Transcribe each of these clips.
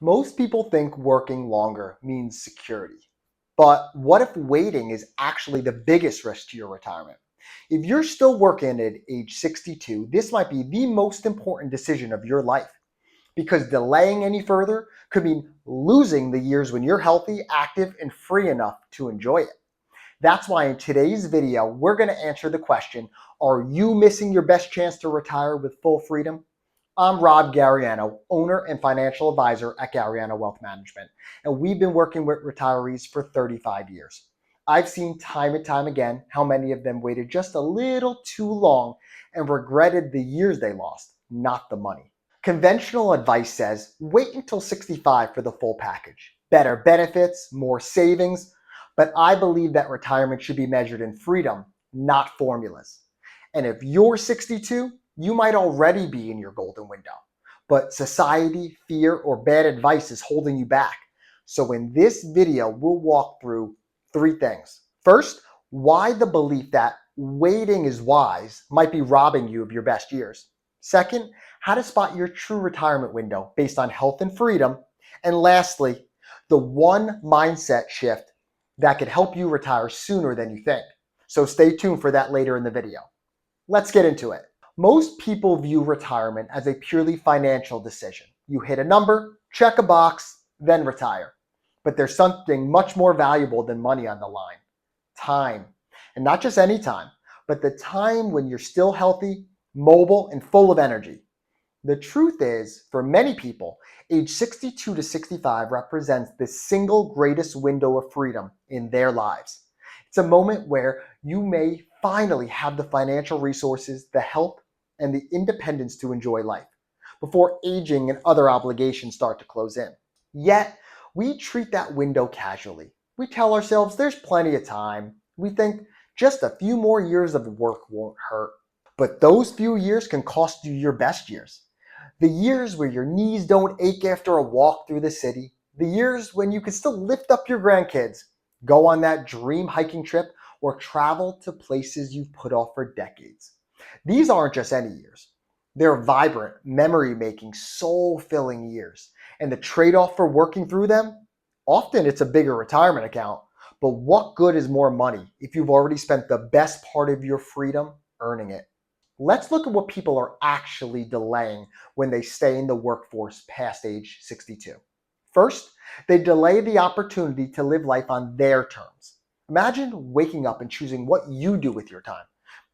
Most people think working longer means security. But what if waiting is actually the biggest risk to your retirement? If you're still working at age 62, this might be the most important decision of your life because delaying any further could mean losing the years when you're healthy, active, and free enough to enjoy it. That's why in today's video, we're going to answer the question, are you missing your best chance to retire with full freedom? I'm Rob Gariano, owner and financial advisor at Gariano Wealth Management, and we've been working with retirees for 35 years. I've seen time and time again how many of them waited just a little too long and regretted the years they lost, not the money. Conventional advice says wait until 65 for the full package. Better benefits, more savings, but I believe that retirement should be measured in freedom, not formulas. And if you're 62, you might already be in your golden window, but society, fear, or bad advice is holding you back. So in this video, we'll walk through three things. First, why the belief that waiting is wise might be robbing you of your best years. Second, how to spot your true retirement window based on health and freedom. And lastly, the one mindset shift that could help you retire sooner than you think. So stay tuned for that later in the video. Let's get into it. Most people view retirement as a purely financial decision. You hit a number, check a box, then retire. But there's something much more valuable than money on the line: time. And not just any time, but the time when you're still healthy, mobile, and full of energy. The truth is, for many people, age 62 to 65 represents the single greatest window of freedom in their lives. It's a moment where you may finally have the financial resources, the health, and the independence to enjoy life before aging and other obligations start to close in. Yet, we treat that window casually. We tell ourselves there's plenty of time. We think just a few more years of work won't hurt. But those few years can cost you your best years. The years where your knees don't ache after a walk through the city. The years when you can still lift up your grandkids, go on that dream hiking trip, or travel to places you've put off for decades. These aren't just any years. They're vibrant, memory-making, soul-filling years. And the trade-off for working through them? Often it's a bigger retirement account. But what good is more money if you've already spent the best part of your freedom earning it? Let's look at what people are actually delaying when they stay in the workforce past age 62. First, they delay the opportunity to live life on their terms. Imagine waking up and choosing what you do with your time.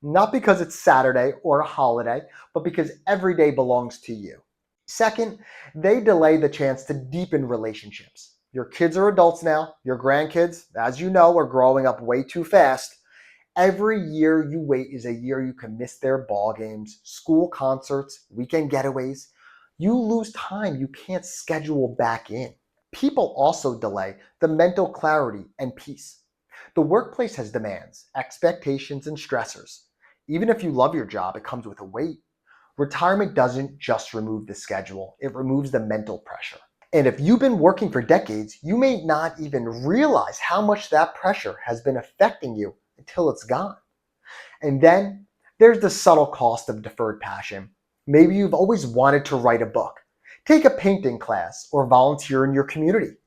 Not because it's Saturday or a holiday, but because every day belongs to you. Second, they delay the chance to deepen relationships. Your kids are adults now. Your grandkids, as you know, are growing up way too fast. Every year you wait is a year you can miss their ball games, school concerts, weekend getaways. You lose time you can't schedule back in. People also delay the mental clarity and peace. The workplace has demands, expectations, and stressors. Even if you love your job, it comes with a weight. Retirement doesn't just remove the schedule, it removes the mental pressure. And if you've been working for decades, you may not even realize how much that pressure has been affecting you until it's gone. And then there's the subtle cost of deferred passion. Maybe you've always wanted to write a book, take a painting class, or volunteer in your community.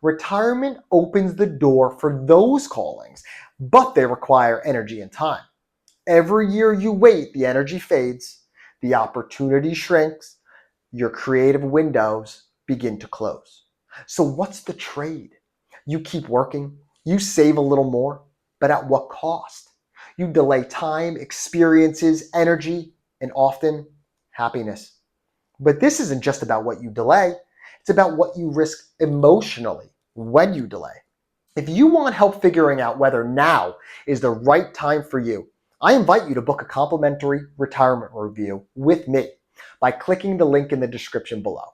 Retirement opens the door for those callings, but they require energy and time. Every year you wait, the energy fades, the opportunity shrinks, your creative windows begin to close. So what's the trade? You keep working, you save a little more, but at what cost? You delay time, experiences, energy, and often happiness. But this isn't just about what you delay, it's about what you risk emotionally when you delay. If you want help figuring out whether now is the right time for you, I invite you to book a complimentary retirement review with me by clicking the link in the description below.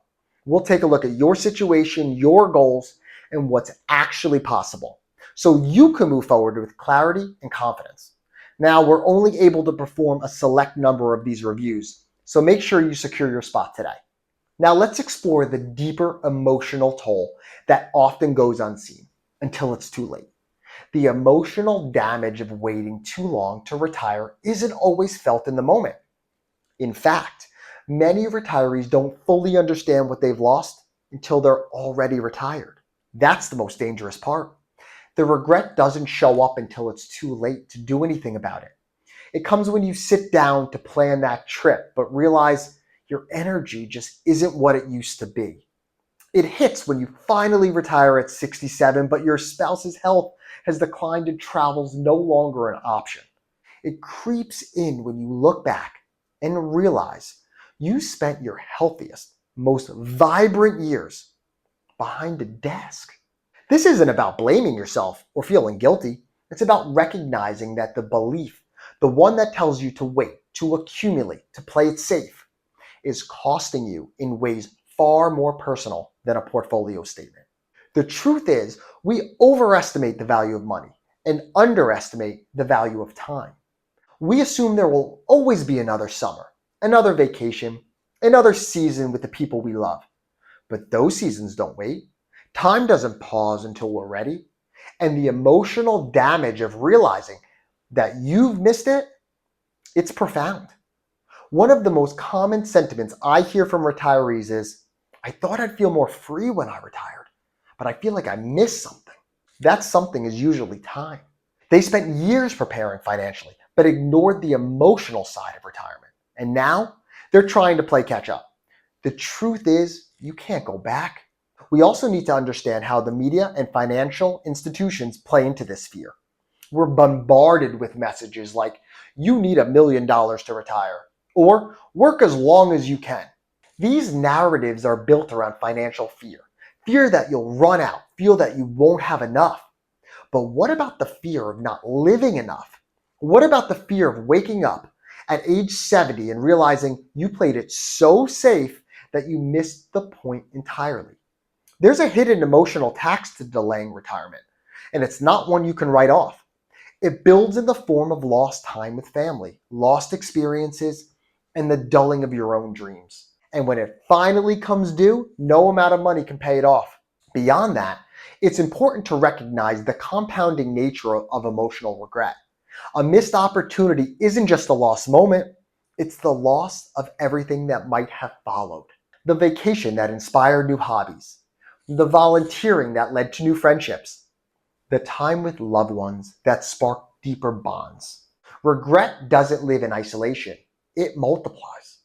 We'll take a look at your situation, your goals, and what's actually possible, so you can move forward with clarity and confidence. Now, we're only able to perform a select number of these reviews, so make sure you secure your spot today. Now, let's explore the deeper emotional toll that often goes unseen until it's too late. The emotional damage of waiting too long to retire isn't always felt in the moment. In fact, many retirees don't fully understand what they've lost until they're already retired. That's the most dangerous part. The regret doesn't show up until it's too late to do anything about it. It comes when you sit down to plan that trip, but realize your energy just isn't what it used to be. It hits when you finally retire at 67, but your spouse's health has declined and travel's no longer an option. It creeps in when you look back and realize you spent your healthiest, most vibrant years behind a desk. This isn't about blaming yourself or feeling guilty. It's about recognizing that the belief, the one that tells you to wait, to accumulate, to play it safe, is costing you in ways far more personal than a portfolio statement. The truth is, we overestimate the value of money and underestimate the value of time. We assume there will always be another summer, another vacation, another season with the people we love. But those seasons don't wait. Time doesn't pause until we're ready. And the emotional damage of realizing that you've missed it, it's profound. One of the most common sentiments I hear from retirees is, I thought I'd feel more free when I retired, but I feel like I missed something. That something is usually time. They spent years preparing financially, but ignored the emotional side of retirement. And now they're trying to play catch up. The truth is, you can't go back. We also need to understand how the media and financial institutions play into this fear. We're bombarded with messages like, you need $1 million to retire, or work as long as you can. These narratives are built around financial fear. Fear that you'll run out, feel that you won't have enough. But what about the fear of not living enough? What about the fear of waking up at age 70 and realizing you played it so safe that you missed the point entirely? There's a hidden emotional tax to delaying retirement, and it's not one you can write off. It builds in the form of lost time with family, lost experiences, and the dulling of your own dreams. And when it finally comes due, no amount of money can pay it off. Beyond that, it's important to recognize the compounding nature of emotional regret. A missed opportunity isn't just a lost moment, it's the loss of everything that might have followed. The vacation that inspired new hobbies, the volunteering that led to new friendships, the time with loved ones that sparked deeper bonds. Regret doesn't live in isolation, it multiplies.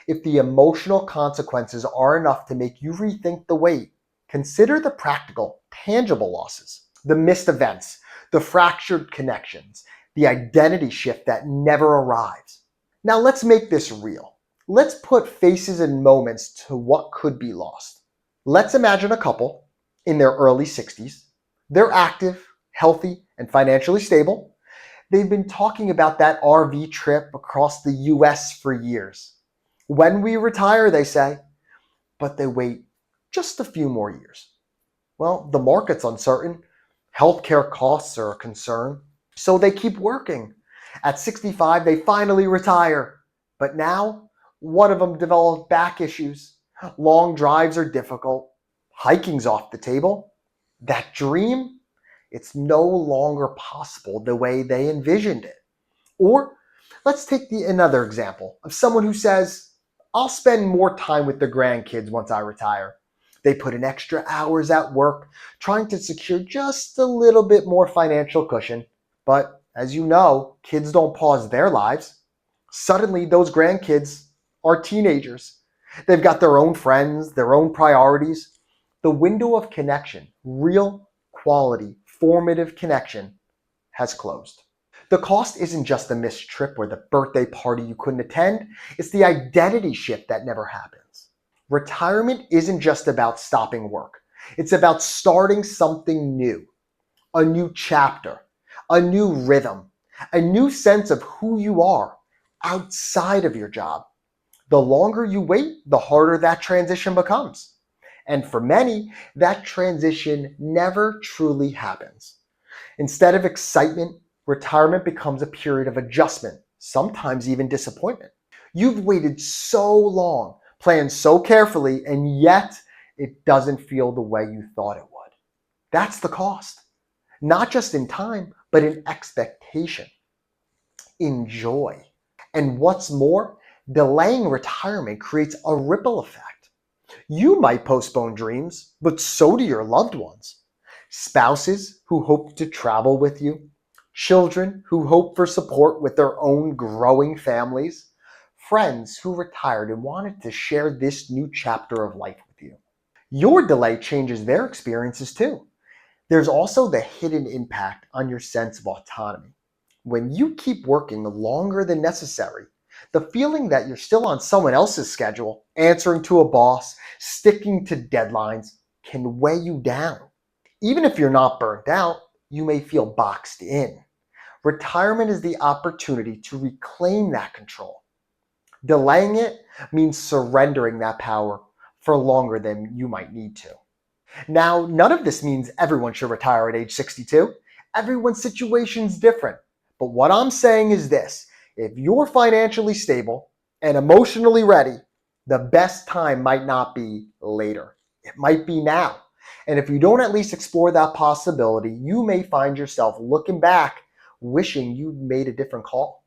If the emotional consequences are enough to make you rethink the wait, consider the practical, tangible losses, the missed events, the fractured connections, the identity shift that never arrives. Now let's make this real. Let's put faces and moments to what could be lost. Let's imagine a couple in their early 60s. They're active, healthy, and financially stable. They've been talking about that RV trip across the US for years. When we retire, they say, but they wait just a few more years. Well, the market's uncertain. Healthcare costs are a concern. So they keep working. At 65, they finally retire. But now, one of them developed back issues. Long drives are difficult. Hiking's off the table. That dream, it's no longer possible the way they envisioned it. Or let's take another example of someone who says, I'll spend more time with the grandkids once I retire. They put in extra hours at work, trying to secure just a little bit more financial cushion. But as you know, kids don't pause their lives. Suddenly, those grandkids are teenagers. They've got their own friends, their own priorities. The window of connection, real, quality, formative connection, has closed. The cost isn't just the missed trip or the birthday party you couldn't attend, it's the identity shift that never happens. Retirement isn't just about stopping work. It's about starting something new, a new chapter, a new rhythm, a new sense of who you are outside of your job. The longer you wait, the harder that transition becomes. And for many, that transition never truly happens. Instead of excitement, retirement becomes a period of adjustment, sometimes even disappointment. You've waited so long, planned so carefully, and yet it doesn't feel the way you thought it would. That's the cost. Not just in time, but in expectation, in joy. And what's more, delaying retirement creates a ripple effect. You might postpone dreams, but so do your loved ones. Spouses who hope to travel with you, children who hope for support with their own growing families, friends who retired and wanted to share this new chapter of life with you. Your delay changes their experiences too. There's also the hidden impact on your sense of autonomy. When you keep working longer than necessary, the feeling that you're still on someone else's schedule, answering to a boss, sticking to deadlines, can weigh you down. Even if you're not burnt out, you may feel boxed in. Retirement is the opportunity to reclaim that control. Delaying it means surrendering that power for longer than you might need to. Now, none of this means everyone should retire at age 62. Everyone's situation's different. But what I'm saying is this: if you're financially stable and emotionally ready, the best time might not be later. It might be now. And if you don't at least explore that possibility, you may find yourself looking back, wishing you'd made a different call.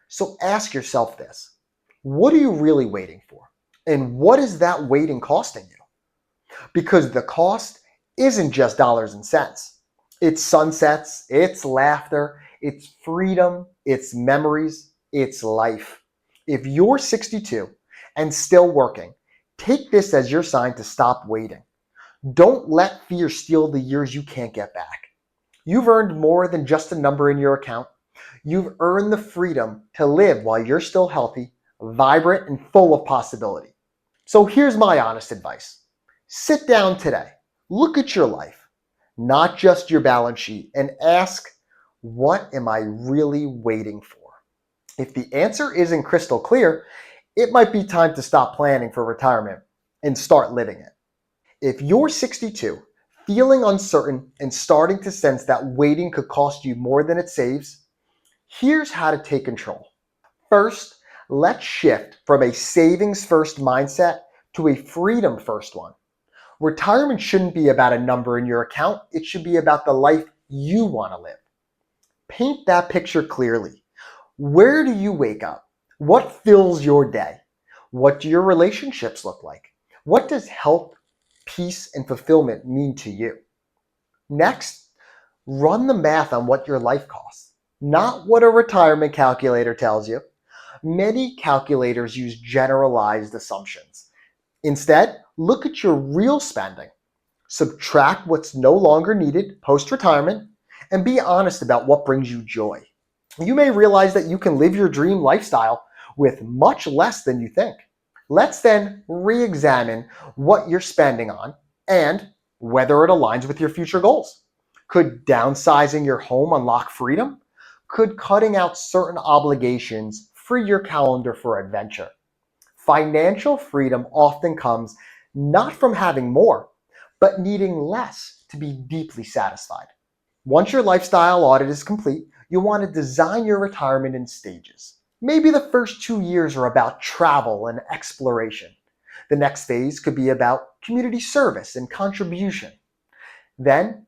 So ask yourself this: what are you really waiting for? And what is that waiting costing you? Because the cost isn't just dollars and cents. It's sunsets, it's laughter, it's freedom, it's memories, it's life. If you're 62 and still working, take this as your sign to stop waiting. Don't let fear steal the years you can't get back. You've earned more than just a number in your account. You've earned the freedom to live while you're still healthy, vibrant, and full of possibility. So here's my honest advice. Sit down today, look at your life, not just your balance sheet, and ask, what am I really waiting for? If the answer isn't crystal clear, it might be time to stop planning for retirement and start living it. If you're 62, feeling uncertain and starting to sense that waiting could cost you more than it saves, here's how to take control. First, let's shift from a savings first mindset to a freedom first one. Retirement shouldn't be about a number in your account. It should be about the life you want to live. Paint that picture clearly. Where do you wake up? What fills your day? What do your relationships look like? What does health, peace, and fulfillment mean to you? Next, run the math on what your life costs, not what a retirement calculator tells you. Many calculators use generalized assumptions. Instead, look at your real spending. Subtract what's no longer needed post-retirement and be honest about what brings you joy. You may realize that you can live your dream lifestyle with much less than you think. Let's then re-examine what you're spending on and whether it aligns with your future goals. Could downsizing your home unlock freedom? Could cutting out certain obligations free your calendar for adventure? Financial freedom often comes not from having more, but needing less to be deeply satisfied. Once your lifestyle audit is complete, you'll want to design your retirement in stages. Maybe the first 2 years are about travel and exploration. The next phase could be about community service and contribution. Then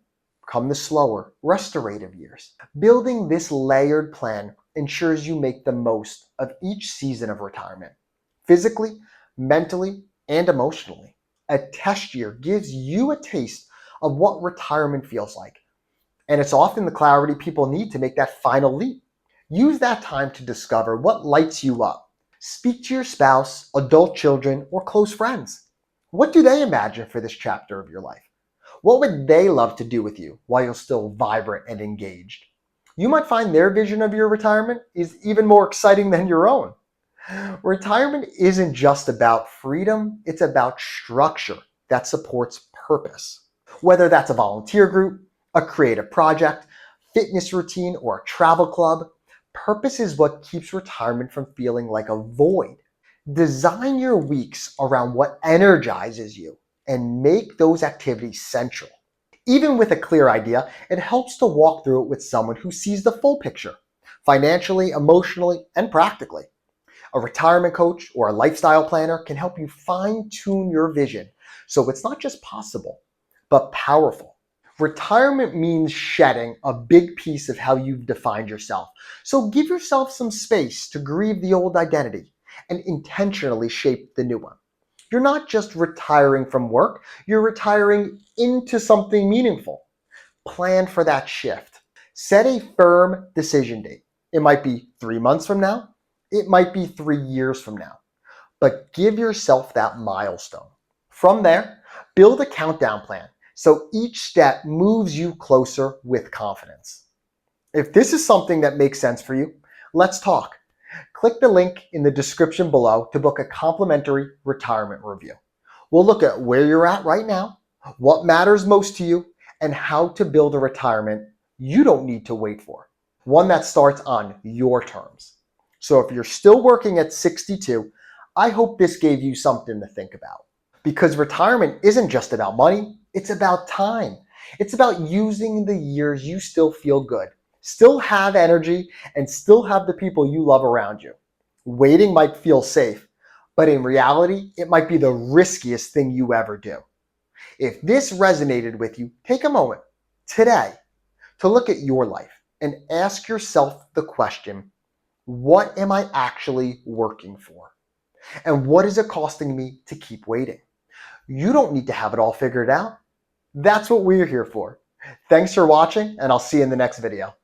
come the slower, restorative years. Building this layered plan ensures you make the most of each season of retirement, physically, mentally, and emotionally. A test year gives you a taste of what retirement feels like, and it's often the clarity people need to make that final leap. Use that time to discover what lights you up. Speak to your spouse, adult children, or close friends. What do they imagine for this chapter of your life? What would they love to do with you while you're still vibrant and engaged? You might find their vision of your retirement is even more exciting than your own. Retirement isn't just about freedom, it's about structure that supports purpose. Whether that's a volunteer group, a creative project, fitness routine, or a travel club, purpose is what keeps retirement from feeling like a void. Design your weeks around what energizes you and make those activities central. Even with a clear idea, it helps to walk through it with someone who sees the full picture, financially, emotionally, and practically. A retirement coach or a lifestyle planner can help you fine-tune your vision so it's not just possible, but powerful. Retirement means shedding a big piece of how you've defined yourself. So give yourself some space to grieve the old identity and intentionally shape the new one. You're not just retiring from work, you're retiring into something meaningful. Plan for that shift. Set a firm decision date. It might be 3 months from now, it might be 3 years from now, but give yourself that milestone. From there, build a countdown plan so each step moves you closer with confidence. If this is something that makes sense for you, let's talk. Click the link in the description below to book a complimentary retirement review. We'll look at where you're at right now, what matters most to you, and how to build a retirement you don't need to wait for, one that starts on your terms. So if you're still working at 62, I hope this gave you something to think about. Because retirement isn't just about money, it's about time. It's about using the years you still feel good, still have energy, and still have the people you love around you. Waiting might feel safe, but in reality, it might be the riskiest thing you ever do. If this resonated with you, take a moment today to look at your life and ask yourself the question, what am I actually working for? And what is it costing me to keep waiting? You don't need to have it all figured out. That's what we're here for. Thanks for watching, and I'll see you in the next video.